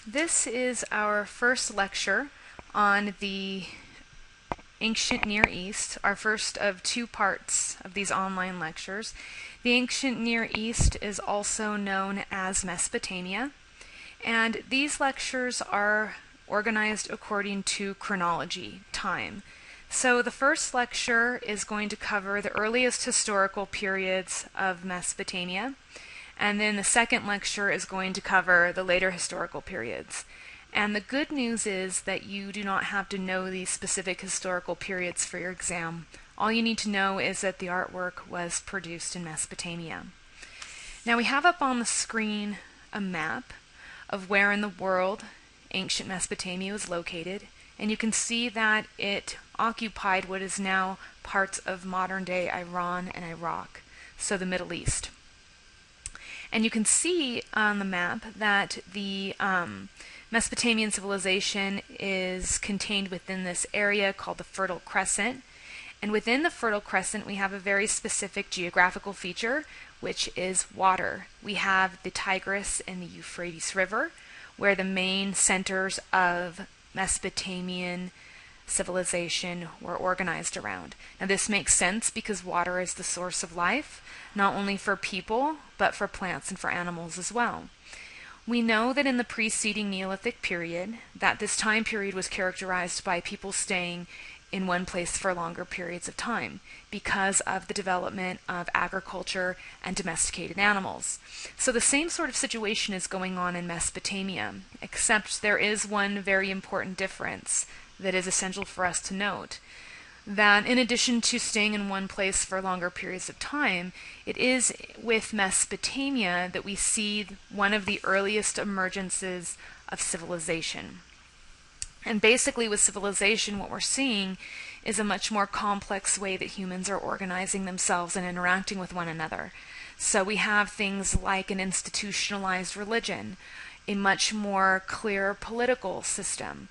This is our first lecture on the ancient Near East, our first of two parts of these online lectures. The ancient Near East is also known as Mesopotamia, and these lectures are organized according to chronology, time. So the first lecture is going to cover the earliest historical periods of Mesopotamia, and then the second lecture is going to cover the later historical periods. And the good news is that you do not have to know these specific historical periods for your exam. All you need to know is that the artwork was produced in Mesopotamia. Now we have up on the screen a map of where in the world ancient Mesopotamia was located, and you can see that it occupied what is now parts of modern-day Iran and Iraq, so the Middle East. And you can see on the map that the Mesopotamian civilization is contained within this area called the Fertile Crescent. And within the Fertile Crescent, we have a very specific geographical feature, which is water. We have the Tigris and the Euphrates River, where the main centers of Mesopotamian civilization were organized around. Now this makes sense because water is the source of life, not only for people, but for plants and for animals as well. We know that in the preceding Neolithic period, that this time period was characterized by people staying in one place for longer periods of time because of the development of agriculture and domesticated animals. So the same sort of situation is going on in Mesopotamia, except there is one very important difference that is essential for us to note. That in addition to staying in one place for longer periods of time, it is with Mesopotamia that we see one of the earliest emergences of civilization. And basically with civilization, what we're seeing is a much more complex way that humans are organizing themselves and interacting with one another. So we have things like an institutionalized religion, a much more clear political system.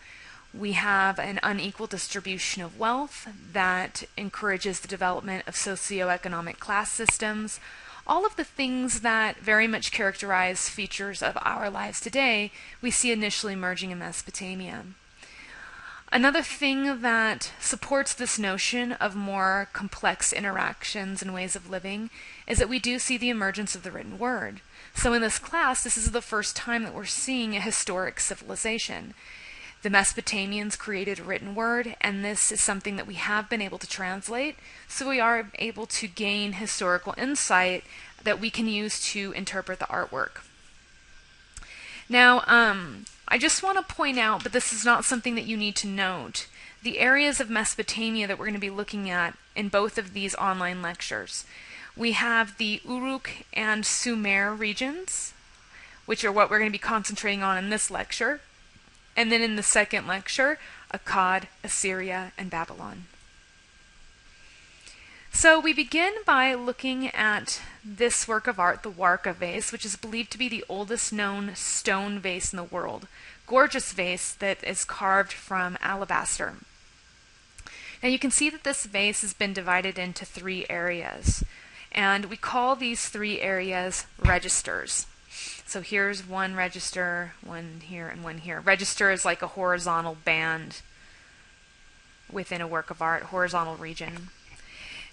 We have an unequal distribution of wealth that encourages the development of socioeconomic class systems. All of the things that very much characterize features of our lives today, we see initially emerging in Mesopotamia. Another thing that supports this notion of more complex interactions and ways of living is that we do see the emergence of the written word. So in this class, this is the first time that we're seeing a historic civilization. The Mesopotamians created a written word, and this is something that we have been able to translate, so we are able to gain historical insight that we can use to interpret the artwork. Now, I just want to point out, but this is not something that you need to note, the areas of Mesopotamia that we're going to be looking at in both of these online lectures. We have the Uruk and Sumer regions, which are what we're going to be concentrating on in this lecture. And then in the second lecture, Akkad, Assyria, and Babylon. So we begin by looking at this work of art, the Vase, which is believed to be the oldest known stone vase in the world. Gorgeous vase that is carved from alabaster. Now you can see that this vase has been divided into three areas. And we call these three areas registers. So here's one register, one here, and one here. Register is like a horizontal band within a work of art, horizontal region.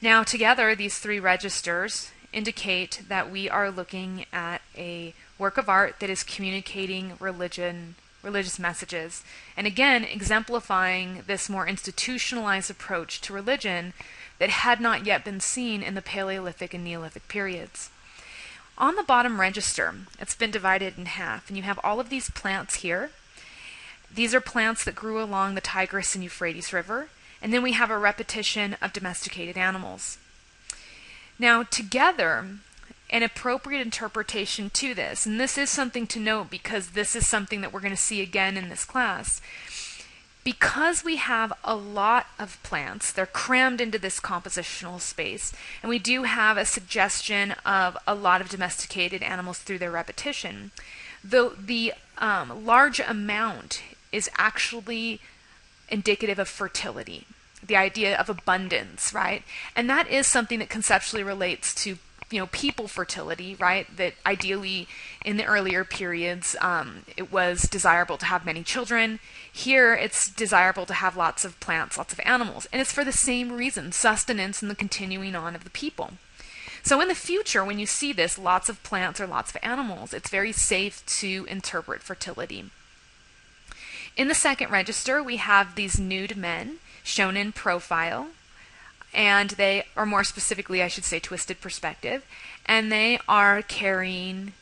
Now together, these three registers indicate that we are looking at a work of art that is communicating religious messages, and again, exemplifying this more institutionalized approach to religion that had not yet been seen in the Paleolithic and Neolithic periods. On the bottom register, it's been divided in half, and you have all of these plants here. These are plants that grew along the Tigris and Euphrates River, and then we have a repetition of domesticated animals. Now, together, an appropriate interpretation to this, and this is something to note because this is something that we're going to see again in this class, because we have a lot of plants, they're crammed into this compositional space, and we do have a suggestion of a lot of domesticated animals through their repetition. The large amount is actually indicative of fertility, the idea of abundance, right? And that is something that conceptually relates to people fertility, right? That ideally in the earlier periods, it was desirable to have many children. Here, it's desirable to have lots of plants, lots of animals. And it's for the same reason, sustenance and the continuing on of the people. So in the future, when you see this, lots of plants or lots of animals, it's very safe to interpret fertility. In the second register, we have these nude men shown in profile, and they are, more specifically, I should say, twisted perspective, and they are carrying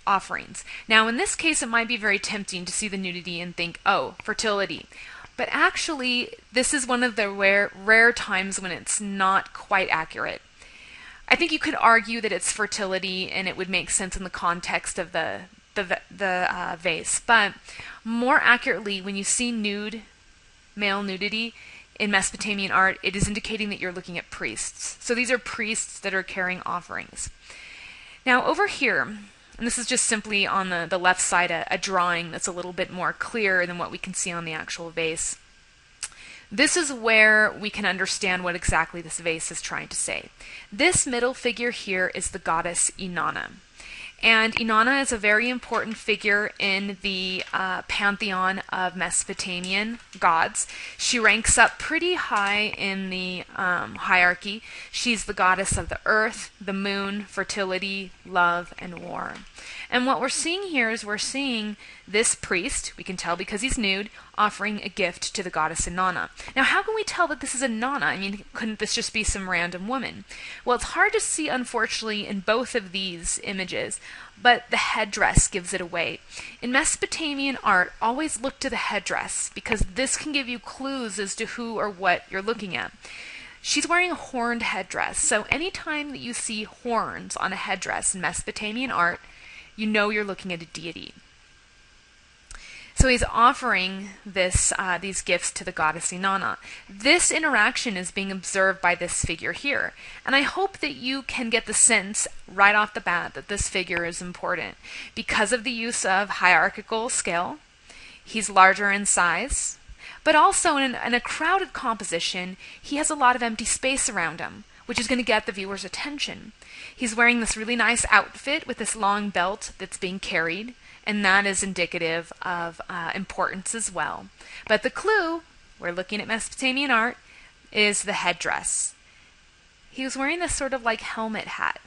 offerings. Now, in this case, it might be very tempting to see the nudity and think, oh, fertility. But actually, this is one of the rare times when it's not quite accurate. I think you could argue that it's fertility, and it would make sense in the context of the vase. But more accurately, when you see male nudity in Mesopotamian art, it is indicating that you're looking at priests. So these are priests that are carrying offerings. Now over here, and this is just simply on the left side, a drawing that's a little bit more clear than what we can see on the actual vase. This is where we can understand what exactly this vase is trying to say. This middle figure here is the goddess Inanna. And Inanna is a very important figure in the pantheon of Mesopotamian gods. She ranks up pretty high in the hierarchy. She's the goddess of the earth, the moon, fertility, love, and war. And what we're seeing here is we're seeing this priest, we can tell because he's nude, offering a gift to the goddess Inanna. Now, how can we tell that this is Inanna? I mean, couldn't this just be some random woman? Well, it's hard to see, unfortunately, in both of these images, but the headdress gives it away. In Mesopotamian art, always look to the headdress, because this can give you clues as to who or what you're looking at. She's wearing a horned headdress, so anytime that you see horns on a headdress in Mesopotamian art, you know you're looking at a deity. So he's offering these gifts to the goddess Inanna. This interaction is being observed by this figure here. And I hope that you can get the sense right off the bat that this figure is important. Because of the use of hierarchical scale, he's larger in size, but also in a crowded composition, he has a lot of empty space around him, which is going to get the viewer's attention. He's wearing this really nice outfit with this long belt that's being carried, and that is indicative of importance as well. But the clue, we're looking at Mesopotamian art, is the headdress. He was wearing this sort of like helmet hat.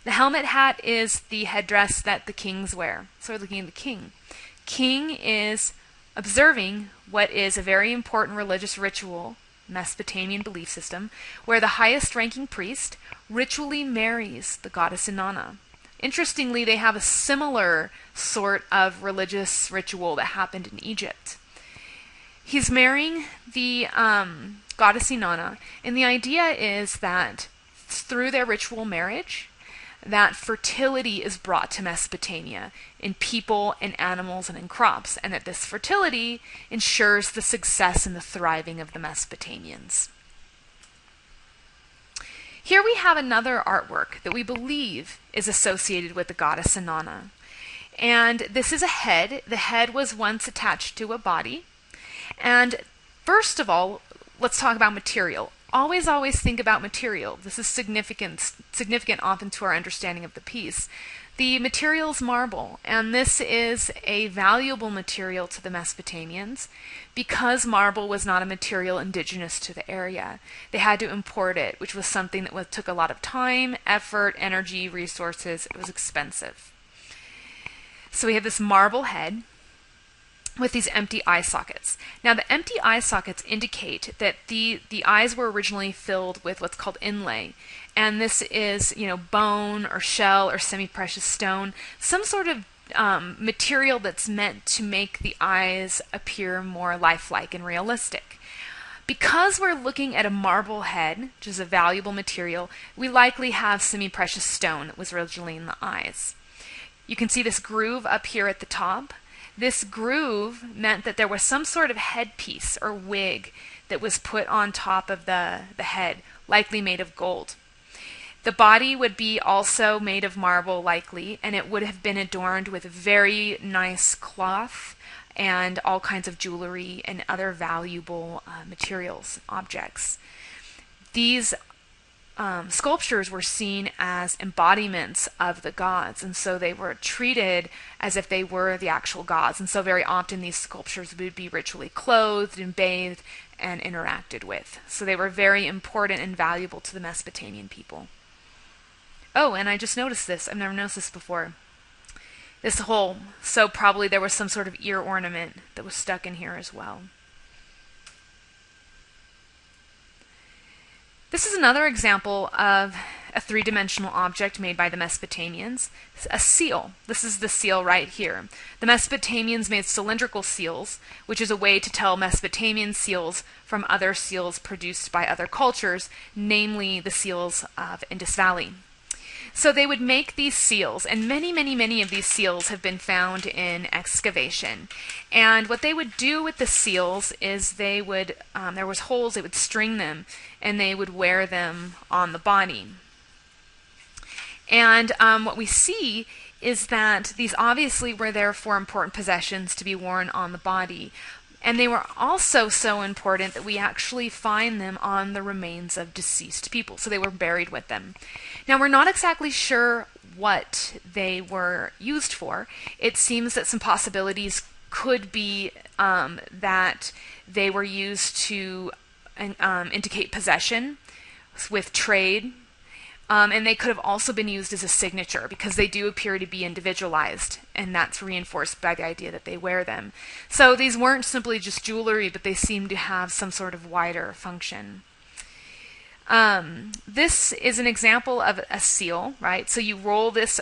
The helmet hat is the headdress that the kings wear. So we're looking at the king. King is observing what is a very important religious ritual, Mesopotamian belief system, where the highest ranking priest ritually marries the goddess Inanna. Interestingly, they have a similar sort of religious ritual that happened in Egypt. He's marrying the goddess Inanna, and the idea is that through their ritual marriage, that fertility is brought to Mesopotamia in people, in animals, and in crops, and that this fertility ensures the success and the thriving of the Mesopotamians. Here we have another artwork that we believe is associated with the goddess Inanna. And this is a head. The head was once attached to a body. And first of all, let's talk about material. Always think about material. This is significant often to our understanding of the piece. The material is marble, and this is a valuable material to the Mesopotamians because marble was not a material indigenous to the area. They had to import it, which was something that took a lot of time, effort, energy, resources. It was expensive. So we have this marble head with these empty eye sockets. Now the empty eye sockets indicate that the eyes were originally filled with what's called inlay. And this is, bone or shell or semi-precious stone, some sort of material that's meant to make the eyes appear more lifelike and realistic. Because we're looking at a marble head, which is a valuable material, we likely have semi-precious stone that was originally in the eyes. You can see this groove up here at the top. This groove meant that there was some sort of headpiece or wig that was put on top of the head, likely made of gold. The body would be also made of marble, likely, and it would have been adorned with very nice cloth and all kinds of jewelry and other valuable materials, objects. These sculptures were seen as embodiments of the gods, and so they were treated as if they were the actual gods. And so very often these sculptures would be ritually clothed and bathed and interacted with. So they were very important and valuable to the Mesopotamian people. Oh, and I just noticed this. I've never noticed this before. This hole. So probably there was some sort of ear ornament that was stuck in here as well. This is another example of a three-dimensional object made by the Mesopotamians, a seal. This is the seal right here. The Mesopotamians made cylindrical seals, which is a way to tell Mesopotamian seals from other seals produced by other cultures, namely the seals of Indus Valley. So they would make these seals, and many of these seals have been found in excavation. And what they would do with the seals is they would, there was holes, they would string them, and they would wear them on the body. And what we see is that these obviously were therefore important possessions to be worn on the body. And they were also so important that we actually find them on the remains of deceased people. So they were buried with them. Now, we're not exactly sure what they were used for. It seems that some possibilities could be that they were used to indicate possession with trade. And they could have also been used as a signature because they do appear to be individualized, and that's reinforced by the idea that they wear them. So these weren't simply just jewelry, but they seem to have some sort of wider function. This is an example of a seal, right? So you roll this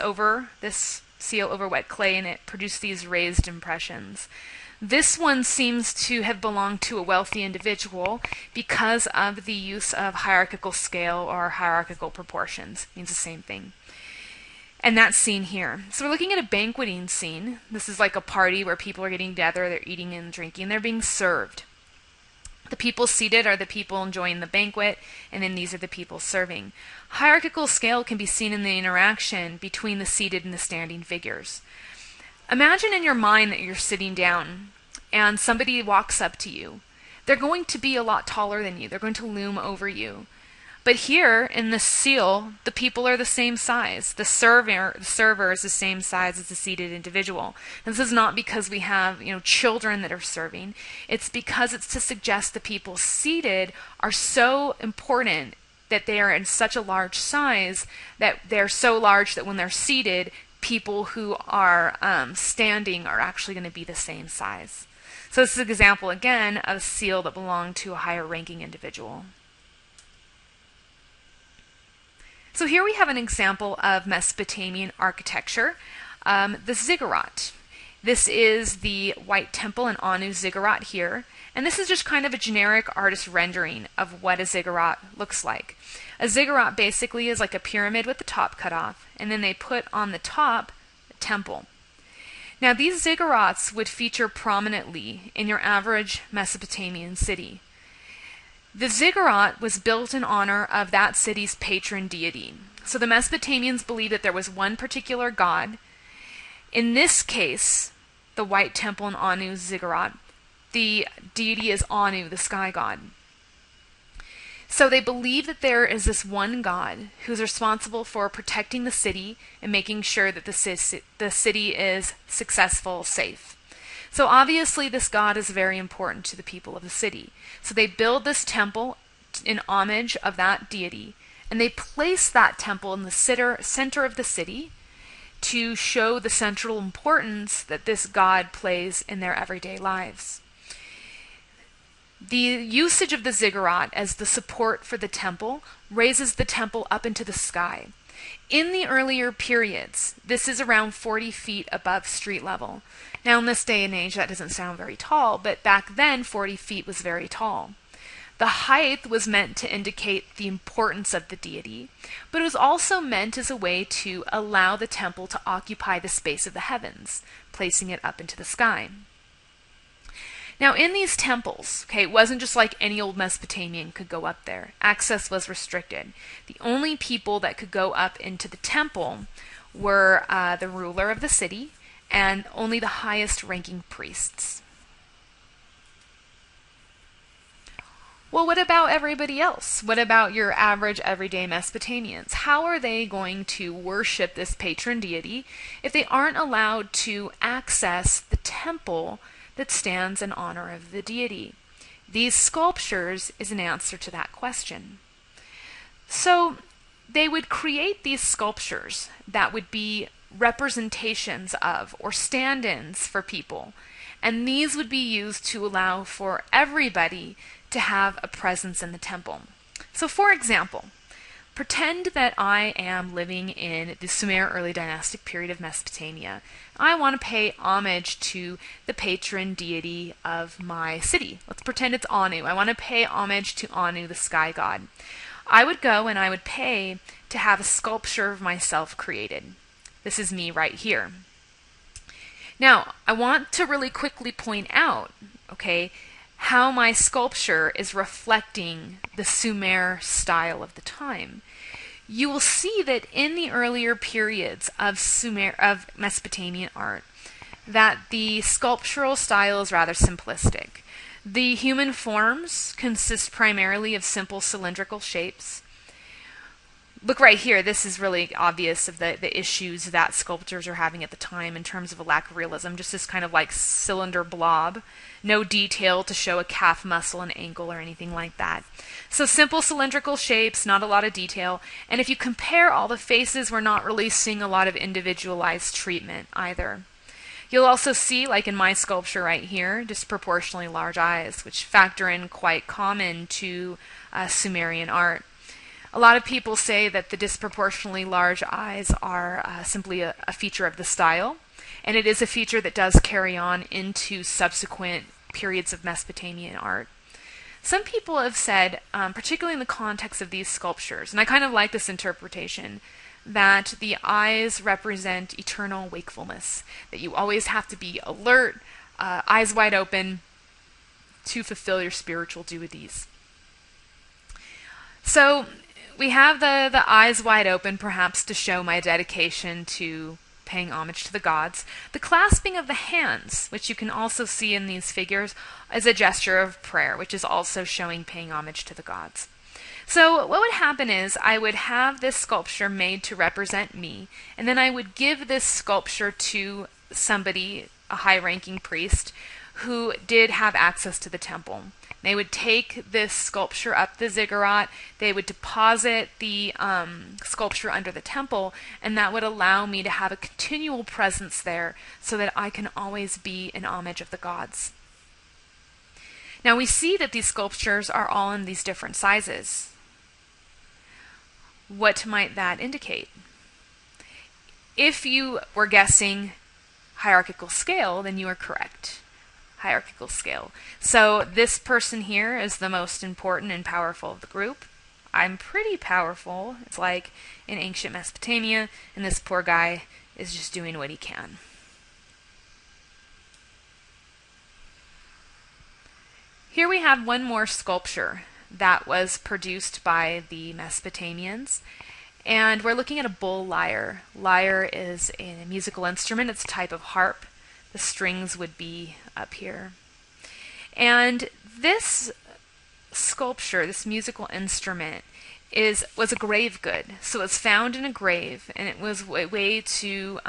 seal over wet clay, and it produced these raised impressions. This one seems to have belonged to a wealthy individual because of the use of hierarchical scale or hierarchical proportions. It means the same thing. And that's seen here. So we're looking at a banqueting scene. This is like a party where people are getting together, they're eating and drinking, they're being served. The people seated are the people enjoying the banquet, and then these are the people serving. Hierarchical scale can be seen in the interaction between the seated and the standing figures. Imagine in your mind that you're sitting down and somebody walks up to you. They're going to be a lot taller than you. They're going to loom over you. But here in the seal, the people are the same size. The server is the same size as the seated individual. And this is not because we have, children that are serving. It's because it's to suggest the people seated are so important that they are in such a large size that they're so large that when they're seated, people who are standing are actually going to be the same size. So this is an example, again, of a seal that belonged to a higher ranking individual. So here we have an example of Mesopotamian architecture, the ziggurat. This is the White Temple in Anu ziggurat here, and this is just kind of a generic artist rendering of what a ziggurat looks like. A ziggurat basically is like a pyramid with the top cut off, and then they put on the top a temple. Now these ziggurats would feature prominently in your average Mesopotamian city. The ziggurat was built in honor of that city's patron deity. So the Mesopotamians believed that there was one particular god. In this case, the White Temple in Anu ziggurat, the deity is Anu, the sky god. So they believe that there is this one god who's responsible for protecting the city and making sure that the city is successful, safe. So obviously this god is very important to the people of the city. So they build this temple in homage of that deity, and they place that temple in the center of the city to show the central importance that this god plays in their everyday lives. The usage of the ziggurat as the support for the temple raises the temple up into the sky. In the earlier periods, this is around 40 feet above street level. Now in this day and age that doesn't sound very tall, but back then 40 feet was very tall. The height was meant to indicate the importance of the deity, but it was also meant as a way to allow the temple to occupy the space of the heavens, placing it up into the sky. Now in these temples, it wasn't just like any old Mesopotamian could go up there. Access was restricted. The only people that could go up into the temple were the ruler of the city and only the highest ranking priests. Well, what about everybody else? What about your average everyday Mesopotamians? How are they going to worship this patron deity if they aren't allowed to access the temple that stands in honor of the deity? These sculptures is an answer to that question. So they would create these sculptures that would be representations of or stand-ins for people, and these would be used to allow for everybody to have a presence in the temple. So for example, pretend that I am living in the Sumer early dynastic period of Mesopotamia. I want to pay homage to the patron deity of my city. Let's pretend it's Anu. I want to pay homage to Anu, the sky god. I would go and I would pay to have a sculpture of myself created. This is me right here. Now, I want to really quickly point out, how my sculpture is reflecting the Sumer style of the time. You will see that in the earlier periods of Mesopotamian art, that the sculptural style is rather simplistic. The human forms consist primarily of simple cylindrical shapes. Look right here, this is really obvious of the issues that sculptors are having at the time in terms of a lack of realism, just this kind of like cylinder blob, no detail to show a calf muscle and ankle or anything like that. So simple cylindrical shapes, not a lot of detail, and if you compare all the faces, we're not really seeing a lot of individualized treatment either. You'll also see, like in my sculpture right here, disproportionately large eyes, which factor in quite common to Sumerian art. A lot of people say that the disproportionately large eyes are simply a feature of the style, and it is a feature that does carry on into subsequent periods of Mesopotamian art. Some people have said, particularly in the context of these sculptures, and I kind of like this interpretation, that the eyes represent eternal wakefulness, that you always have to be alert, eyes wide open, to fulfill your spiritual duties. So we have the eyes wide open, perhaps to show my dedication to paying homage to the gods. The clasping of the hands, which you can also see in these figures, is a gesture of prayer, which is also showing paying homage to the gods. So what would happen is I would have this sculpture made to represent me, and then I would give this sculpture to somebody, a high-ranking priest, who did have access to the temple. They would take this sculpture up the ziggurat, they would deposit the sculpture under the temple, and that would allow me to have a continual presence there so that I can always be in homage of the gods. Now we see that these sculptures are all in these different sizes. What might that indicate? If you were guessing hierarchical scale, then you are correct. Hierarchical scale. So this person here is the most important and powerful of the group. I'm pretty powerful. It's like in ancient Mesopotamia, and this poor guy is just doing what he can. Here we have one more sculpture that was produced by the Mesopotamians, and we're looking at a bull lyre. Lyre is a musical instrument. It's a type of harp. The strings would be up here. And this sculpture, this musical instrument, was a grave good. So it's found in a grave, and it was a way to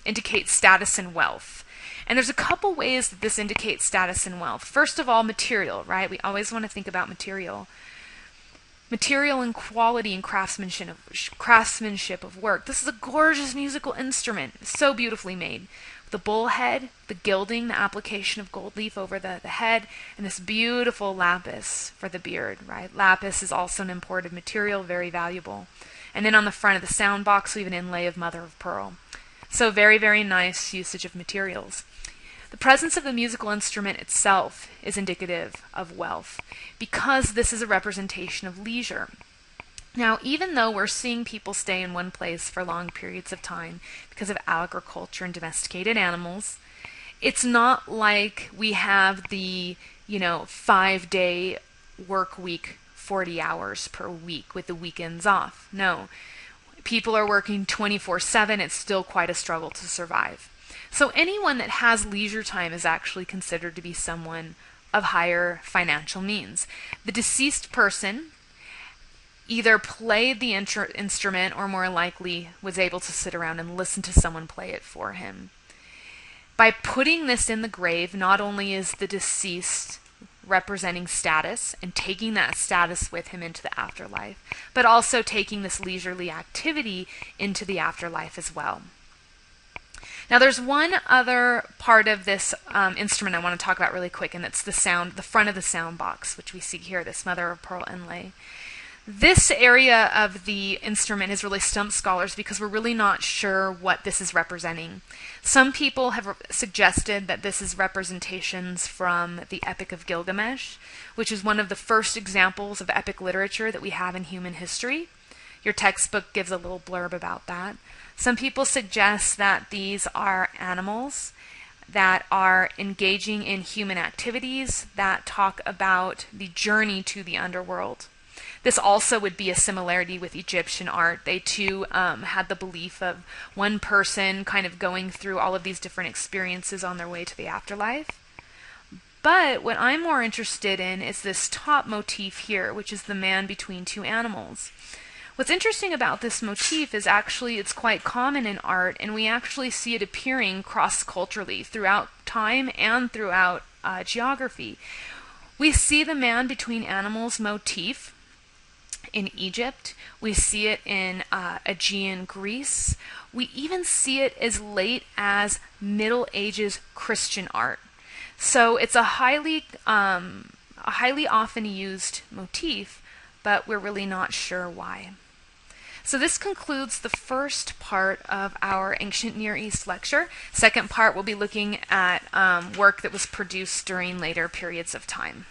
indicate status and wealth. And there's a couple ways that this indicates status and wealth. First of all, material, right? We always want to think about material. Material and quality and craftsmanship of work. This is a gorgeous musical instrument, so beautifully made. The bull head, the gilding, the application of gold leaf over the head, and this beautiful lapis for the beard, right? Lapis is also an imported material, very valuable. And then on the front of the sound box, we have an inlay of mother of pearl. So very, very nice usage of materials. The presence of the musical instrument itself is indicative of wealth, because this is a representation of leisure. Now, even though we're seeing people stay in one place for long periods of time because of agriculture and domesticated animals, it's not like we have the, 5-day work week, 40 hours per week with the weekends off. No. People are working 24/7. It's still quite a struggle to survive. So anyone that has leisure time is actually considered to be someone of higher financial means. The deceased person either played the instrument or more likely was able to sit around and listen to someone play it for him. By putting this in the grave, not only is the deceased representing status and taking that status with him into the afterlife, but also taking this leisurely activity into the afterlife as well. Now there's one other part of this instrument I want to talk about really quick, and it's the front of the sound box, which we see here, this mother of pearl inlay. This area of the instrument has really stumped scholars because we're really not sure what this is representing. Some people have suggested that this is representations from the Epic of Gilgamesh, which is one of the first examples of epic literature that we have in human history. Your textbook gives a little blurb about that. Some people suggest that these are animals that are engaging in human activities that talk about the journey to the underworld. This also would be a similarity with Egyptian art. They too had the belief of one person kind of going through all of these different experiences on their way to the afterlife. But what I'm more interested in is this top motif here, which is the man between two animals. What's interesting about this motif is actually it's quite common in art, and we actually see it appearing cross-culturally throughout time and throughout geography. We see the man between animals motif in Egypt. We see it in Aegean Greece. We even see it as late as Middle Ages Christian art. So it's a highly often used motif, but we're really not sure why. So this concludes the first part of our Ancient Near East lecture. Second part, we'll be looking at work that was produced during later periods of time.